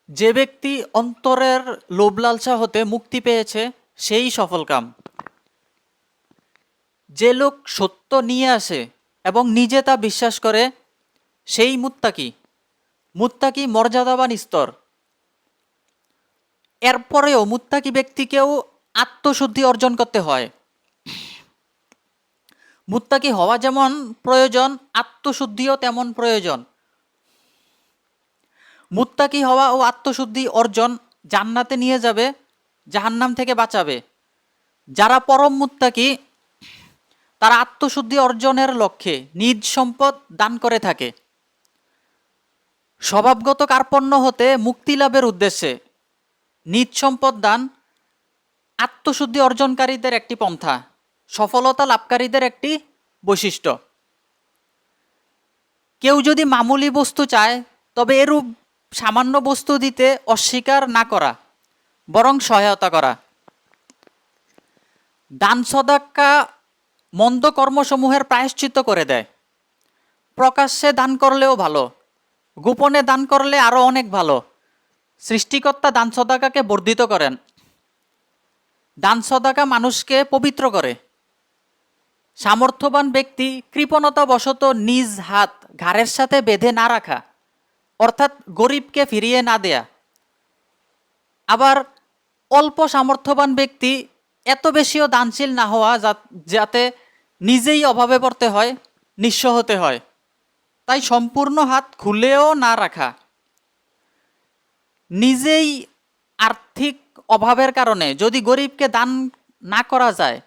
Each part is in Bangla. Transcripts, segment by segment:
যে ব্যক্তি অন্তরের লোভ লালসা হতে মুক্তি পেয়েছে সেই সফলকাম। যে লোক সত্য নিয়ে আসে এবং নিজে তা বিশ্বাস করে সেই মুত্তাকি। মুত্তাকি মর্যাদাবান স্তর। এরপরেও মুত্তাকি ব্যক্তিকেও আত্মশুদ্ধি অর্জন করতে হয়। মুত্তাকি হওয়া যেমন প্রয়োজন, আত্মশুদ্ধিও তেমন প্রয়োজন। মুত্তাকি হওয়া ও আত্মশুদ্ধি অর্জন জান্নাতে নিয়ে যাবে, জাহান্নাম থেকে বাঁচাবে। যারা পরম মুত্তাকি তারা আত্মশুদ্ধি অর্জনের লক্ষ্যে নিজ সম্পদ দান করে থাকে। স্বভাবগত কার্পণ্য হতে মুক্তি লাভের উদ্দেশ্যে নিজ সম্পদ দান আত্মশুদ্ধি অর্জনকারীদের একটি পন্থা, সফলতা লাভকারীদের একটি বৈশিষ্ট্য। কেউ যদি মামুলি বস্তু চায় তবে এরূপ সামান্য বস্তু দিতে অস্বীকার না করা, বরং সহায়তা করা। দান সদাক্কা মন্দ কর্মসমূহের প্রায়শ্চিত্ত করে দেয়। প্রকাশ্যে দান করলেও ভালো, গোপনে দান করলে আরও অনেক ভালো। সৃষ্টিকর্তা দান সদাকাকে বর্ধিত করেন। দান সদাকা মানুষকে পবিত্র করে। সামর্থ্যবান ব্যক্তি কৃপণতাবশত নিজ হাত ঘাড়ের সাথে বেঁধে না রাখা, অর্থাৎ গরিবকে ফিরিয়ে না দেয়া। আবার অল্প সামর্থ্যবান ব্যক্তি এত বেশিও দানশীল না হওয়া যাতে নিজেই অভাবে পড়তে হয়, নিঃস্ব হতে হয়। তাই সম্পূর্ণ হাত খুলেও না রাখা। নিজেই আর্থিক অভাবের কারণে যদি গরিবকে দান না করা যায়,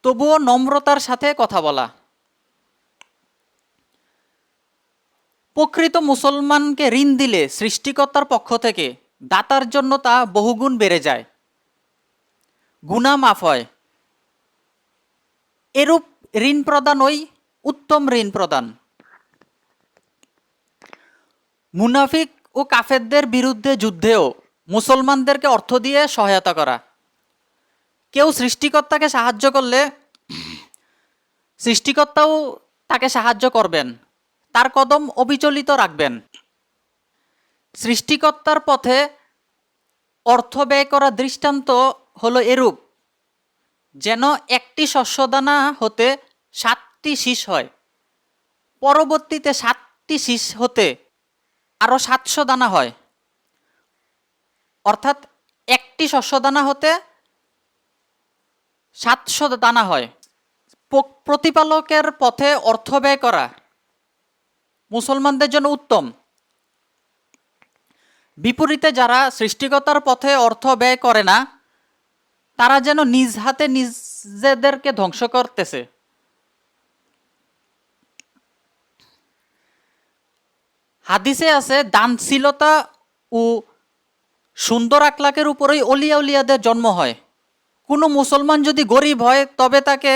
তবুও নম্রতার সাথে কথা বলা। প্রকৃত মুসলমানকে ঋণ দিলে সৃষ্টিকর্তার পক্ষ থেকে দাতার জন্য তা বহুগুণ বেড়ে যায়, গুনাহ মাফ হয়। এরূপ ঋণ প্রদানই উত্তম ঋণ প্রদান। মুনাফিক ও কাফেরদের বিরুদ্ধে যুদ্ধেও মুসলমানদেরকে অর্থ দিয়ে সহায়তা করা। কেউ সৃষ্টিকর্তাকে সাহায্য করলে সৃষ্টিকর্তাও তাকে সাহায্য করবেন, তার কদম অবিচলিত রাখবেন। সৃষ্টিকর্তার পথে অর্থ ব্যয় করা দৃষ্টান্ত হলো এরূপ, যেন একটি শস্যদানা হতে 7টি শীষ হয়, পরবর্তীতে 7টি শীষ হতে আরও 700 দানা হয়। অর্থাৎ একটি শস্যদানা হতে 700 দানা হয়। প্রতিপালকের পথে অর্থ ব্যয় করা মুসলমানদের জন্য উত্তম। বিপরীতে যারা সৃষ্টিকর্তার পথে অর্থ ব্যয় করে না, তারা যেন নিজ হাতে নিজেদেরকে ধ্বংস করতেছে। হাদিসে আছে, দানশীলতা ও সুন্দর আখলাকের উপরেই অলিয়া উলিয়াদের জন্ম হয়। কোনো মুসলমান যদি গরিব হয় তবে তাকে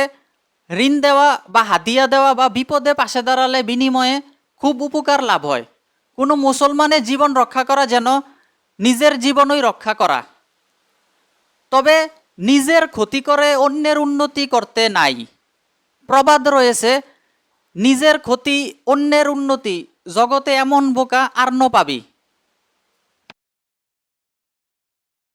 ঋণ দেওয়া বা হাদিয়া দেওয়া বা বিপদে পাশে দাঁড়ালে বিনিময়ে খুব উপকার লাভ হয়। কোনো মুসলমানের জীবন রক্ষা করা যেন নিজের জীবনই রক্ষা করা। তবে নিজের ক্ষতি করে অন্যের উন্নতি করতে নাই। প্রবাদ রয়েছে, নিজের ক্ষতি অন্যের উন্নতি, জগতে এমন বোকা আর ন পাবি।